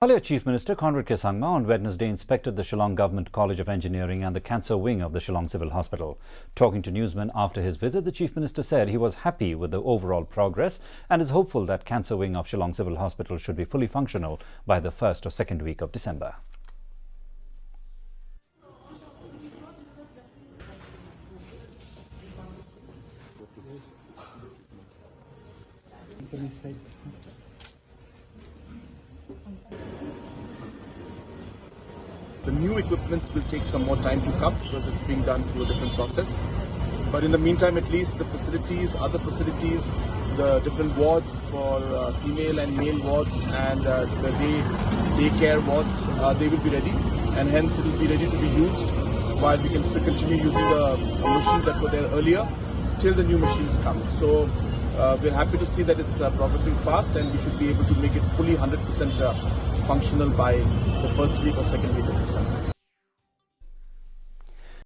Meghalaya Chief Minister Conrad K. Sangma on Wednesday inspected the Shillong Government College of Engineering and the cancer wing of the Shillong Civil Hospital. Talking to newsmen after his visit, the Chief Minister said he was happy with the overall progress and is hopeful that cancer wing of Shillong Civil Hospital should be fully functional by the first or second week of December. The new equipments will take some more time to come because it's being done through a different process. But in the meantime, at least the facilities, other facilities, the different wards for female and male wards and the daycare wards, they will be ready, and hence it will be ready to be used while we can still continue using the machines that were there earlier till the new machines come. So we're happy to see that it's progressing fast, and we should be able to make it fully 100% functional by the first week or second week of December.